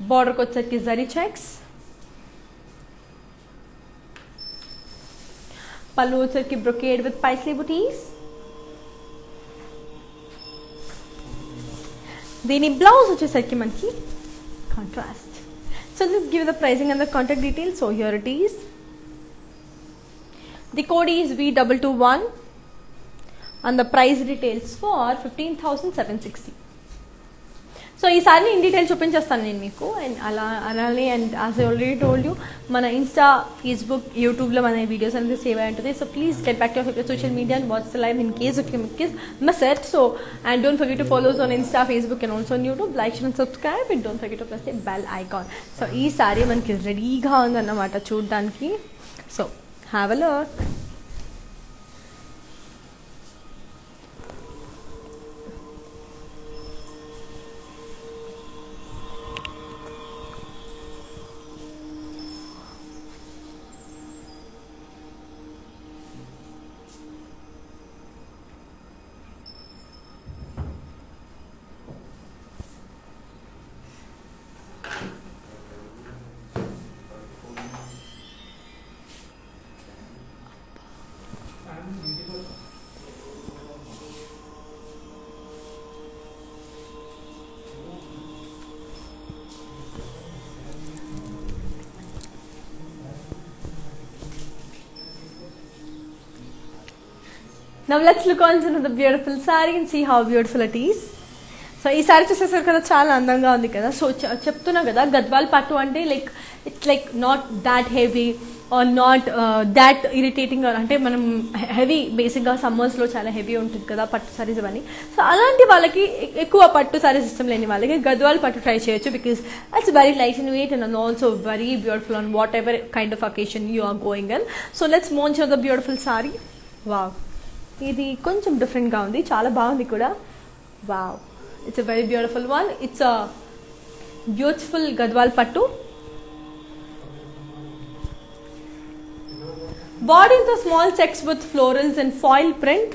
Border ko వచ్చరికి zari checks, pallu వచ్చరికి brocade with paisley booties. దీని blouse వచ్చేసరికి మనకి contrast. So let's give the pricing and the contact details. So here it is. The code is V221 and the price details for 15,760. So ఈ sorry in detail చూపించేస్తాను నేను మీకు. And అలానే and as I already told you మన Insta, Facebook, యూట్యూబ్లో మన videos అనేది save అయి ఉంటుంది. So please get back to your social media and what's the live in case of miss it. So and don't forget to follows on Insta, Facebook and also on YouTube. Like and subscribe and don't forget to press the bell icon. So ఈ sorry మనకి రెడీగా ఉందన్నమాట చూడడానికి. So have a look. Now let's look on to the beautiful saree and see how beautiful it is. So ఈ sorry చూసేసరికి కదా చాలా అందంగా ఉంది కదా. సో చెప్తున్నా కదా గద్వాల్ పట్టు అంటే like it's like not that heavy or not that irritating, అంటే మనం హెవీ బేసిక్గా సమ్మర్స్లో చాలా హెవీ ఉంటుంది కదా పట్టు సారీస్ అవన్నీ. సో అలాంటి వాళ్ళకి ఎక్కువ పట్టు సారీస్ ఇష్టం లేని వాళ్ళకి గద్వాల్ పట్టు ట్రై చేయొచ్చు because it's very light and weight and also very beautiful on whatever kind of occasion you are going in. So let's move the beautiful saree. Wow, ఇది కొంచెం డిఫరెంట్గా ఉంది, చాలా బాగుంది కూడా. Wow, it's a very beautiful one. It's a beautiful Gadwal pattu. Body in the small checks with florals and foil print.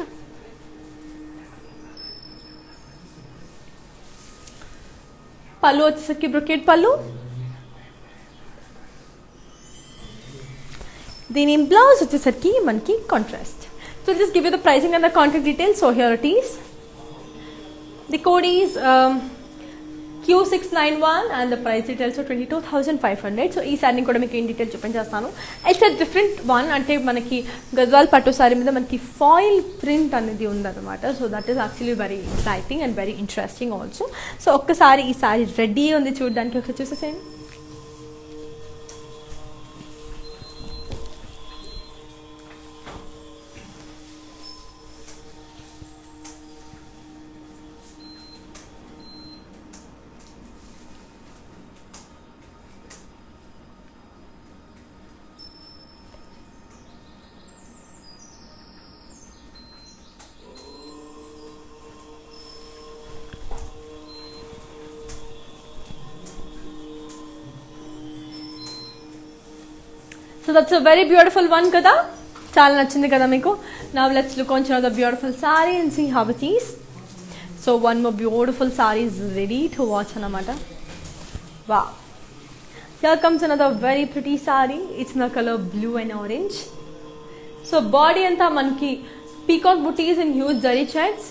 Pallu వచ్చేసరికి brocade pallu. దీని blouse వచ్చేసరికి మనకి contrast. So just give you the pricing and the contact details. So here it is. The code is Q691 and the price details are 22,500. So ఈ సారీని కూడా మీకు in detail చూపించేస్తాను. It's a different one, అంటే మనకి గద్వాల్ పట్టు sorry మీద మనకి foil print అనేది ఉందన్నమాట. So that is actually very exciting and very interesting also. So ఒక్కసారి ఈ సారీ రెడీ ఉంది చూడడానికి, ఒకసారి చూసేసేయండి. So that's a very beautiful one కదా, చాలా నచ్చింది కదా మీకు. Now let's look on the beautiful sari and see how it is. So one more beautiful sari is ready to watch అన్నమాట. వా, here comes another very pretty saree. It's in the color blue and orange. So body anta manki peacock booties in huge zari checks.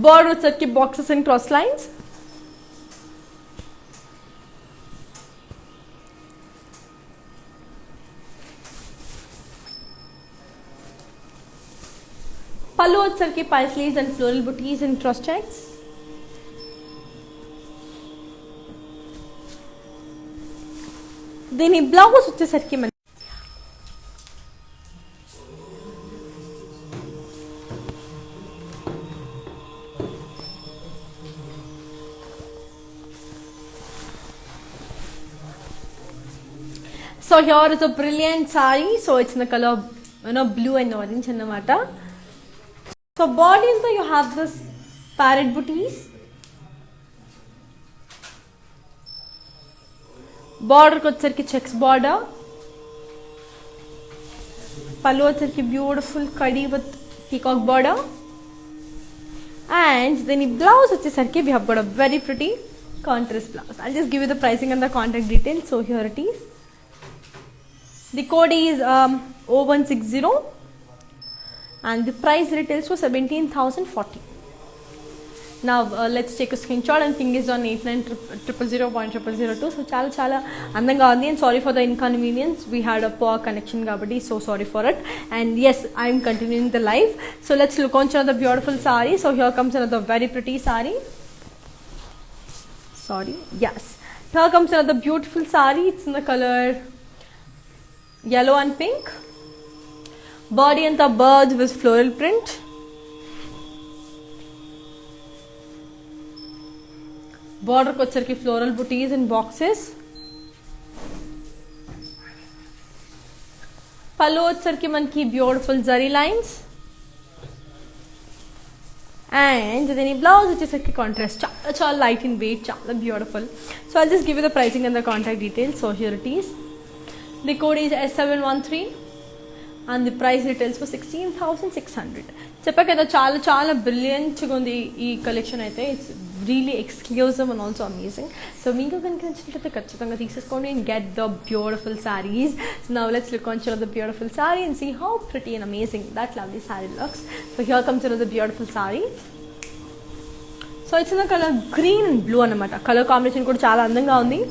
Border with such boxes and cross lines. Pallu with such paisleys and floral booties and cross checks. దీని blouse వచ్చేసరికి మన so here is a brilliant sorry. So it's in the colour blue and orange అన్నమాట. So body అంతా you have this parrot బుటీస్. బార్డర్కి వచ్చరికి checks border. పళ్ళు వచ్చరికి beautiful khadi with peacock border. And దీని బ్లౌజ్ వచ్చేసరికి we have got a very pretty contrast blouse. I'll just give you the pricing and the contact details. So here it is. The code is 0160 and the price retails for 17,040. Now let's take a screenshot and ping is on 890000.002. So chala andanga undi, and sorry for the inconvenience. We had a poor connection kabatti, so sorry for it. And yes, I am continuing the live. So let's look on the beautiful saree. So here comes another very pretty saree. Sorry, yes, here comes another beautiful saree. It's in the color yellow and pink. Body and the birds with floral print. Border వచ్చరికి floral booties in boxes. పళ్ళు వచ్చరికి మనకి beautiful zari lines. And దీని blouse వచ్చేసరికి contrast, చాలా light in weight, చాలా beautiful. So I'll just give you the pricing and the contact details. So here it is. The code is S713 and the price retails for 16,600. చెప్పా కదా, చాలా బ్రిలియంట్గా ఉంది ఈ collection అయితే. It's really exclusive and also amazing. So మీకు కనుక నచ్చినట్లయితే ఖచ్చితంగా తీసేసుకోండి and get the beautiful sarees. So now let's look on the beautiful saree and see how pretty and amazing that lovely saree looks. So here comes another beautiful saree. So it's in the colour green and blue అనమాట. Colour combination కూడా చాలా అందంగా ఉంది.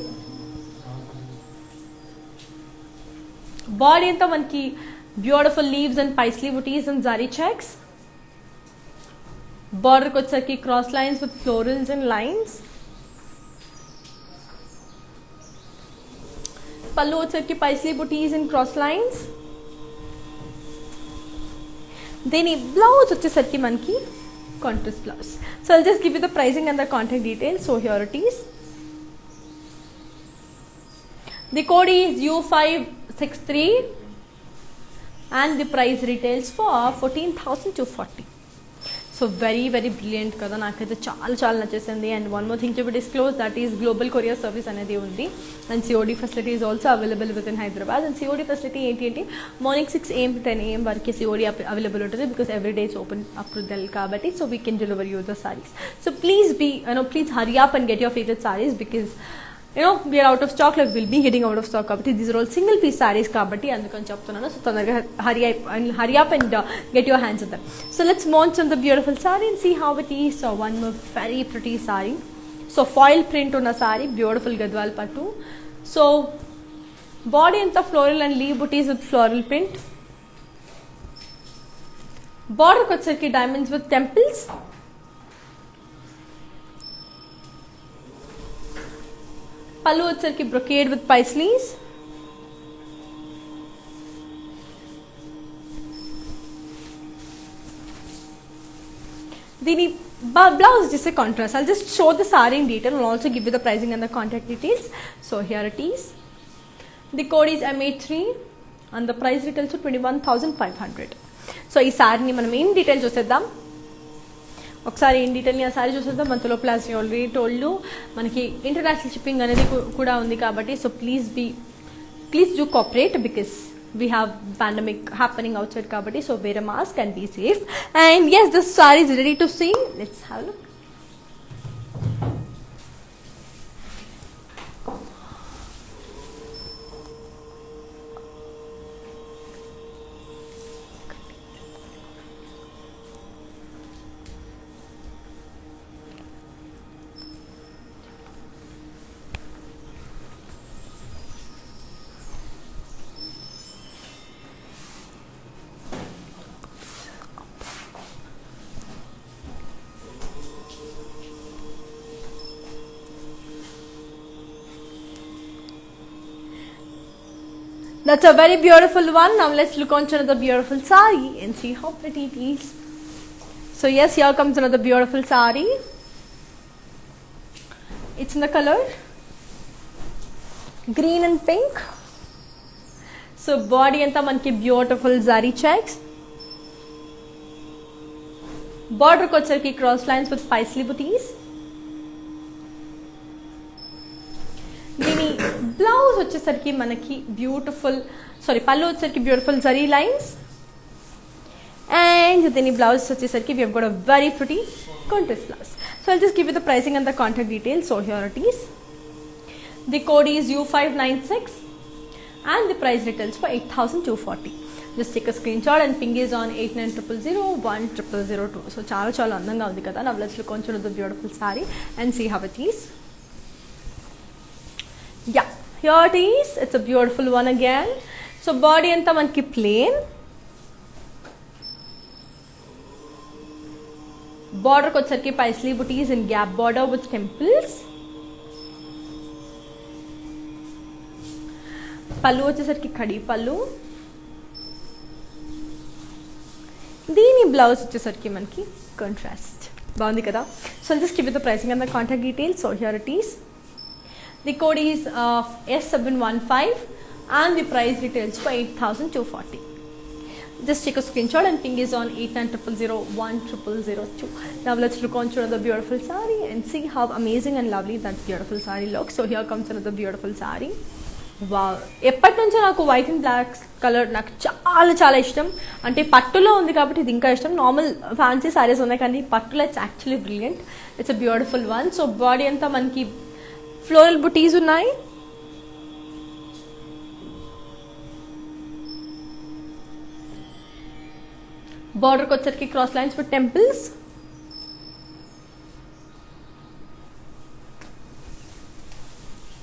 Body అంతా మనకి beautiful leaves and paisley బుటీస్ and zari checks. బార్డర్కి వచ్చరికి cross lines with florals and lines. పళ్ళు వచ్చరికి పైస్లీ బుటీస్ అండ్ క్రాస్ లైన్స్. దీని బ్లౌజ్ వచ్చేసరికి మనకి contrast blouse. So I'll just give you the pricing and the contact details. So here it is. The code is U563 and the price retails for 14,240. So very brilliant కదా, నాకైతే చాలా నచ్చేసింది. And one more thing to be disclose, that is global courier service అనేది ఉంది. And COD facility is also available with in Hyderabad. And COD facility ఏంటి అంటే morning 6 AM to 10 AM వరకు COD available ఉంటుంది, because every day it's open up to till కాబట్టి. So we can deliver you the sarees. So please please hurry up and get your favourite saris, because we are out of stock, like we'll be getting out of stock kabatti. These are all single piece sarees kabatti andukani cheptunanu. So tondaraga hurry up and get your hands on them. So let's launch on the beautiful saree and see how it is. So one more very pretty saree. So foil print on a saree, beautiful gadwal pattu. So body anta floral and leaf booties with floral print. Border kochaki diamonds with temples. పళ్ళు వచ్చరికి brocade with పైస్లీస్. దీని blouse వచ్చేసి contrast. I'll just show the saree in detail and also give you the pricing and the contact details. So here it is. The code is M83 and the price retails to 21,500. So ఈ సారీని మనం ఏం detail చూసేద్దాం. ఒకసారి in detail ఆ sorry చూసేద్దాం. మనతో plus already told మనకి international shipping అనేది కూడా ఉంది కాబట్టి so please do cooperate because we have pandemic happening outside kabatti, so wear a mask and be safe. And yes, this saree is ready to see. Let's have a look. That's a very beautiful one. Now let's look on to another beautiful sari and see how pretty it is. So yes, here comes another beautiful sari. It's in the color green and pink. So body anta manki beautiful zari checks. Border ko vachesarki cross lines with paisley booties. దీని blouse వచ్చేసరికి మనకి పళ్ళు వచ్చేసరికి beautiful zari lines and దీని blouse వచ్చేసరికి we have got a very pretty contrast blouse. So I'll just give you the pricing and the contact details. So here it is. The code is U596 and the price retails for 8,240. Just take a screenshot and ping is on 8900010002. So చాలా అందంగా ఉంది కదా. Now let's look on to the beautiful saree and see how it is. Yeah, here it is. It's a beautiful one again. So body anta manki plain. Border ko vachesariki paisley booties in gap border with temples. Pallu vachesariki khadi pallu. దీని blouse వచ్చేసరికి మనకి contrast బాగుంది కదా. So I'll just give you the pricing and the contact details. So here it is. The code is S715 and the price retails for 8,240. Just take a screenshot and ping is on 8900010002. Now let's look on to another beautiful saree and see how amazing and lovely that beautiful saree looks. So here comes another beautiful saree. Wow, ఎప్పటి నుంచో నాకు white and black colour నాకు చాలా ఇష్టం. అంటే పట్టులో ఉంది కాబట్టి ఇది ఇంకా ఇష్టం. నార్మల్ ఫ్యాన్సీ సారీస్ ఉన్నాయి కానీ పట్టులో it's actually brilliant. It's a beautiful one. So body అంతా మనకి ఫ్లోరల్ బుటీస్ ఉన్నాయి. బార్డర్కి వచ్చరికి క్రాస్ లైన్స్ విత్ టెంపుల్స్.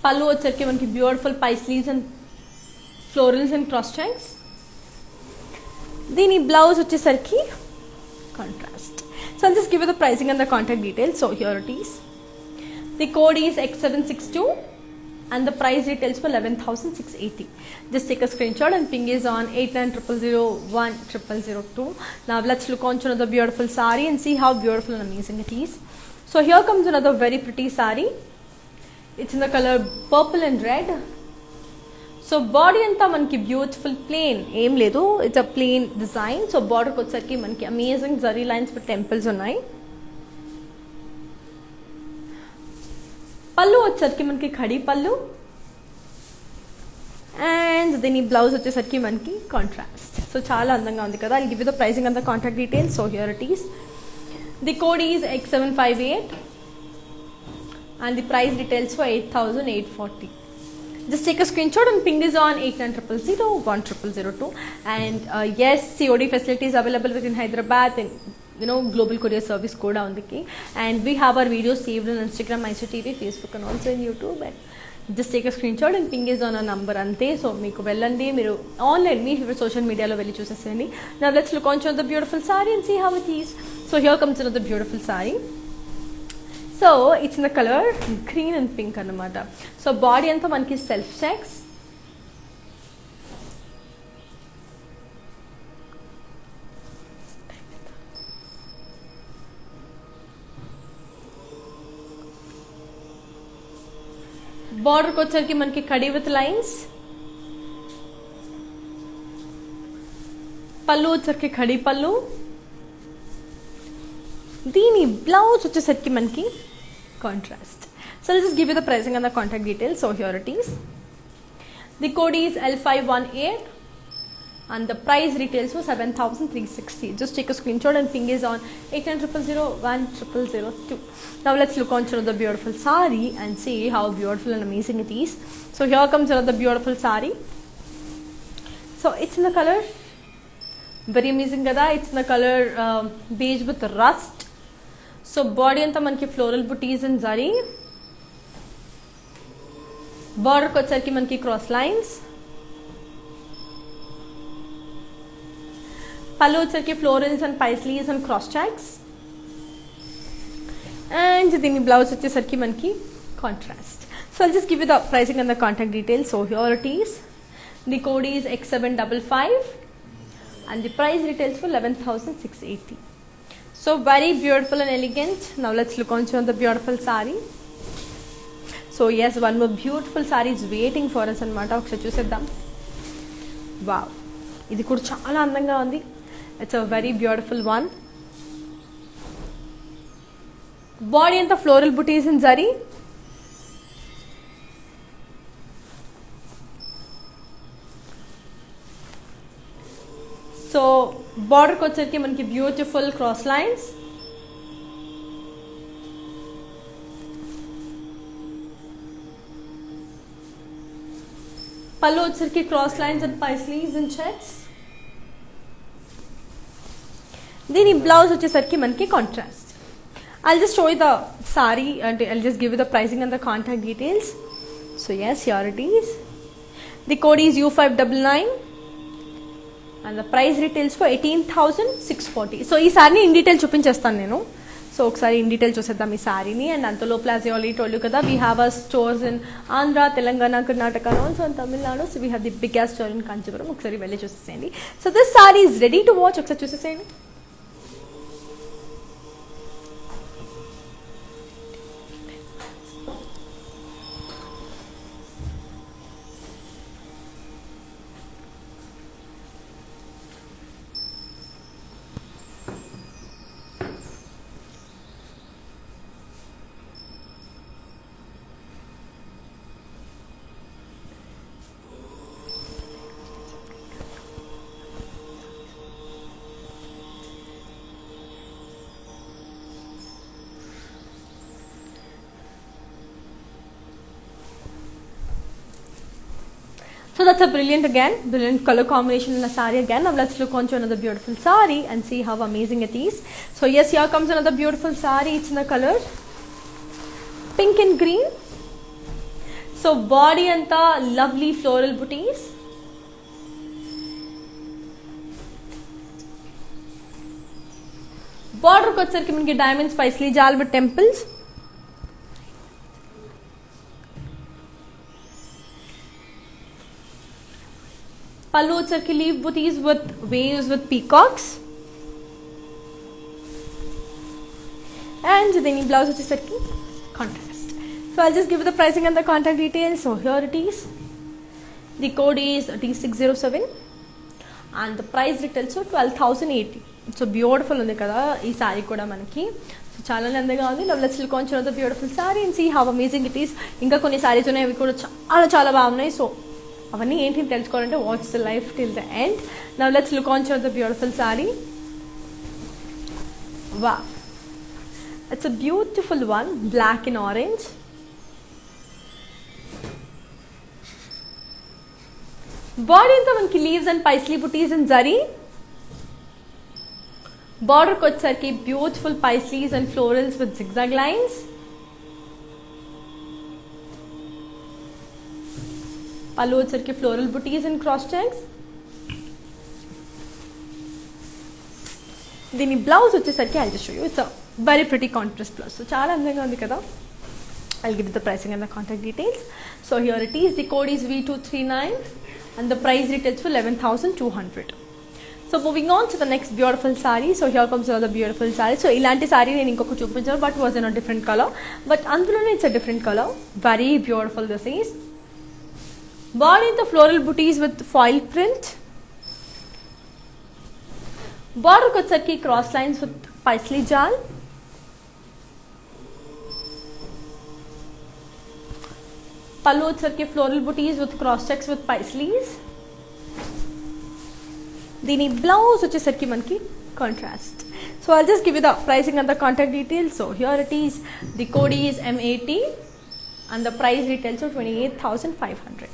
పళ్ళు వచ్చరికి మనకి beautiful paisleys and florals and cross tanks. దీని బ్లౌజ్ వచ్చేసరికి contrast. So I'll just give you the pricing and the contact details. So here it is. The code is X762 and the price retails for 11,680. Just take a screenshot and ping is on 8900010002. Now let's look on to another beautiful saree and see how beautiful and amazing it is. So here comes another very pretty saree. It's in the color purple and red. So body anta manki beautiful plain em ledu, it's a plain design. So border ko vachesariki manki amazing zari lines with temples unnai. పళ్ళు వచ్చేసరికి మనకి ఖడీ పళ్ళు and దీని blouse వచ్చేసరికి మనకి contrast. So చాలా అందంగా ఉంది కదా. I'll give you the pricing and the contact details. So here it is. The code is X758 and the price retails for 8,840. Just take a screenshot and ping is on 8900010002. And yes, COD facilities available within Hyderabad and global courier service కూడా ఉంది. And we have our videos saved on Instagram, ICTV, Facebook and also in YouTube. And just take a screenshot and ping is on a number అంతే. So మీకు వెళ్ళండి, మీరు online మీ favourite social మీడియాలో వెళ్ళి చూసేసేయండి. Now let's look on to the beautiful saree and see how it is. So here comes another beautiful saree. So it's in the color green and pink అన్నమాట. So body అంతా మనకి self checks. బార్డర్కి వచ్చరికి మనకి కడి with lines. పళ్ళు వచ్చరికి ఖడీ పళ్ళు. దీని బ్లౌజ్ వచ్చేసరికి మనకి contrast. So let's just give you the pricing and the contact details. So here it is. The code is L518 and the price retails for 7,360. Just take a screenshot and ping is on 8900010002. Now let's look on to the beautiful sari and see how beautiful and amazing it is. So here comes another beautiful sari. So it's in the color very amazing kada. It's in the color beige with rust. So body anta manki floral booties and zari. Border ko వచ్చరికి మనకి cross lines. పళ్ళు వచ్చరికి florals and paisleys and cross checks. And దీని blouse వచ్చేసరికి మనకి contrast. So I'll just give you the pricing and the contact details. So here it is. The code is X755 and the price retails for 11,680. So very beautiful and elegant. Now let's look on to the beautiful sari. So yes, one more beautiful saree is waiting for us anamata. ఒకసారి చూసేద్దాం. Wow, ఇది కూడా చాలా అందంగా ఉంది. It's a very beautiful one. Body అంతా floral బుటీస్ in zari. So బార్డర్కి వచ్చరికి మనకి బ్యూటిఫుల్ క్రాస్ లైన్స్. పళ్ళు వచ్చరికి cross lines and paisleys and checks. దీని బ్లౌజ్ వచ్చేసరికి మనకి contrast. I'll just show you the saree and I'll just give you the pricing and the contact details. So yes, here it is. The code is U599 and the price retails for 18,640. So ఈ సారీని in detail చూపించేస్తాను నేను. So ఒకసారి in detail చూసేద్దాం ఈ సారీని. And అంతలో ప్లాజ్ already told you కదా, we have a stores in Andhra, Telangana, Karnataka, also in Tamil Nadu. So we have the biggest store in Kanchipuram. ఒకసారి వెళ్ళి చూసేసేయండి. So this sorry is ready to watch. ఒకసారి చూసేసేయండి. So that's a brilliant color combination in a saree again. Now let's look on to another beautiful saree and see how amazing it is. So yes, here comes another beautiful saree. It's in the color pink and green. So body anta lovely floral booties. Border ko వచ్చరికి మనకి diamonds paisley jal with temples. Pallu వచ్చరికి leaf booties with waves with peacocks. And then blouse వచ్చేసరికి contrast. So I'll just give you the pricing and the contact details. So here it is. The code is D607 and the price retails for 12,080. So beautiful ఉంది కదా ఈ saree కూడా మనకి. So చాలా అందంగా ఉంది. Now let's look on to the beautiful saree and see how amazing it is. ఇంకా కొన్ని సారీస్ ఉన్నాయి, అవి కూడా చాలా చాలా బాగున్నాయి. సో అవన్నీ ఏంటి తెలుసుకోవాలంటే watch the life till the end. Now let's look on to the beautiful saree. Wow, it's a beautiful one, black and orange. Body అంతా మనకి లీవ్స్ అండ్ పైస్లీ బుటీస్ అండ్ జరీ. బార్డర్కి వచ్చేసరికి beautiful paisleys and florals with zigzag lines. పళ్ళు వచ్చరికి floral బుటీస్ and cross checks. దీని blouse వచ్చేసరికి I'll just show you. It's a very pretty contrast blouse. So చాలా అందంగా ఉంది కదా. I'll give you the pricing and the contact details. So here it is. The code is V239 and the price retails for 11,200. So moving on to the next beautiful saree. So here comes another beautiful saree. So ilanti saree nenu inkoka chupincharu but was in a different color. But andulone it's a different color. Very beautiful this is. Body in the floral booties with foil print. Border kochaki cross lines with paisley jal. పళ్ళు వచ్చరికి floral buttis with cross checks with పైస్లీస్. దీని blouse వచ్చేసరికి మనకి contrast. So I'll just give you the pricing and the contact details. So here it is, the code is M80 and the price retails to 28,500.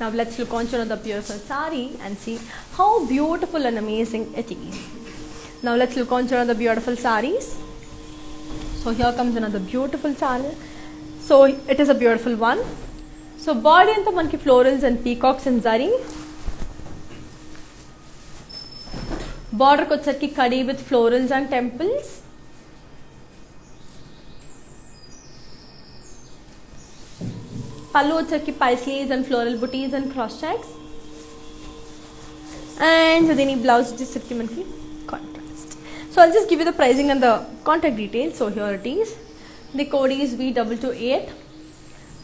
Now let's look on to another beautiful saree and see how beautiful and amazing it is. Now let's look on to another beautiful sarees. So here comes another beautiful saree. So it is a beautiful one. So body anta manki florals and peacocks and zari. Border kochaki kadi with florals and temples. Pallu వచ్చరికి పైస్లీస్ and floral బుటీస్ and cross checks. And దీని blouse వచ్చేసరికి మనకి contrast. So I'll just give you the pricing and the contact details. So here it is, the code is V228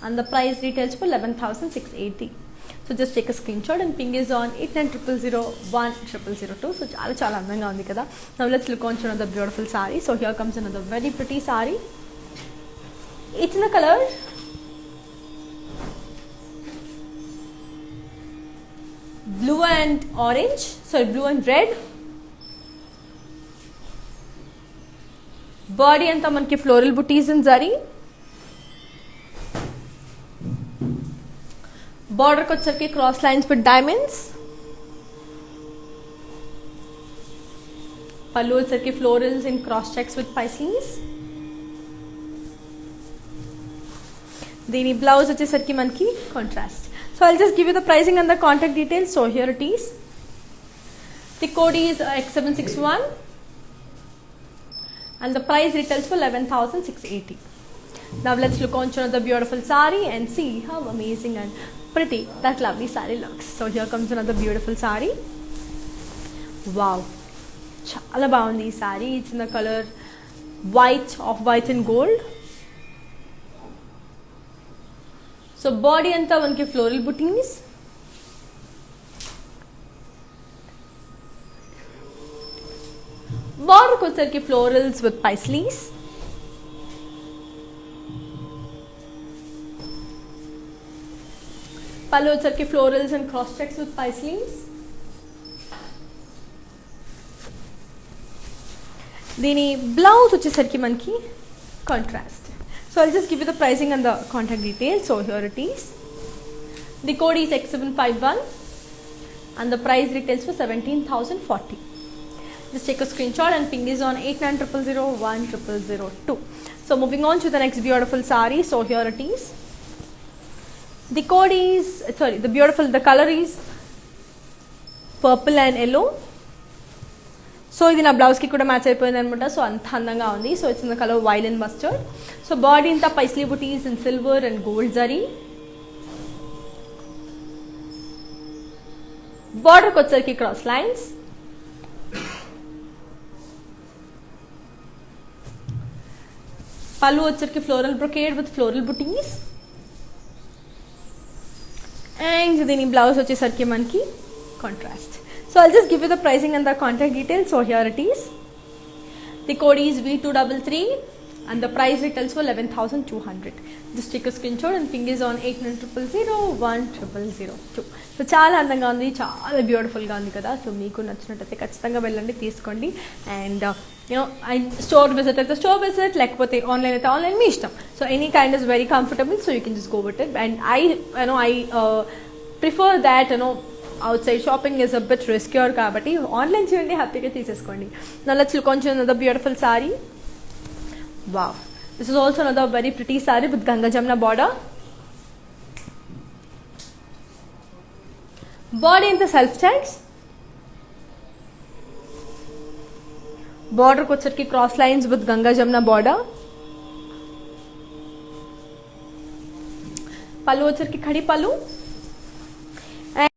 and the price retails for 11,680. So just take a screenshot and ping is on 8900010002. So చాలా అందంగా ఉంది కదా. Now let's look on to another beautiful saree. So here comes another very pretty saree. It's in the color blue and orange, sorry, blue and red. Body anta manki floral booties and zari. Border kochaki cross lines with diamonds. Pallu వచ్చరికి florals in cross checks with paisleys. దీని blouse వచ్చేసరికి మనకి contrast. So I'll just give you the pricing and the contact details. So here it is. The code is X761 and the price retails for 11,680. Now let's look on to another beautiful saree and see how amazing and pretty that lovely saree looks. So here comes another beautiful saree. Wow, chala baagundi ee saree. It's in the color white, off white and gold. So body anta manki floral booties. Border kochaki florals with paisleys. Pallu వచ్చరికి florals and cross checks with paisleys. దీని blouse వచ్చేసరికి మనకి contrast. So I'll just give you the pricing and the contact details. So here it is. The code is X751 and the price retails for 17,040. Just take a screenshot and ping this on 8900010002. So moving on to the next beautiful saree. So here it is. The code is, sorry, the color is purple and yellow. So ఇది నా బ్లౌజ్కి కూడా match అయిపోయింది అనమాట. So అంత అందంగా ఉంది. So it's in the colour while and mustard. So body ఇంత Paisley buttis in silver and gold zari. బార్డర్కి వచ్చరికి క్రాస్ లైన్స్. పళ్ళు వచ్చరికి ఫ్లోరల్ బ్రొకేడ్ విత్ ఫ్లోరల్ బుటీస్. అండ్ దీని బ్లౌజ్ వచ్చేసరికి మనకి contrast. So I'll just give you the pricing and the contact details. So here it is. The code is V233 and the price retails for 11,200. Just take a screenshot and ping is on 8900010002. So చాలా అందంగా ఉంది, చాలా బ్యూటిఫుల్గా ఉంది కదా. So మీకు నచ్చినట్టయితే ఖచ్చితంగా వెళ్ళండి, తీసుకోండి. అండ్ స్టోర్ విజిట్ అయితే స్టోర్ విజిట్, లేకపోతే ఆన్లైన్ అయితే ఆన్లైన్, మీ ఇష్టం. So any kind is very comfortable. So you can just go with it. And I prefer that outside shopping is a bit riskier kabatti online cheyandi, happy ga teeseskondi. Now let's look on to another beautiful saree. Wow, this is also another very pretty saree with Ganga Jamna border. Body in the self checks. Border kochaki cross lines with Ganga Jamna border. Pallu వచ్చరికి ఖడి పల్లు.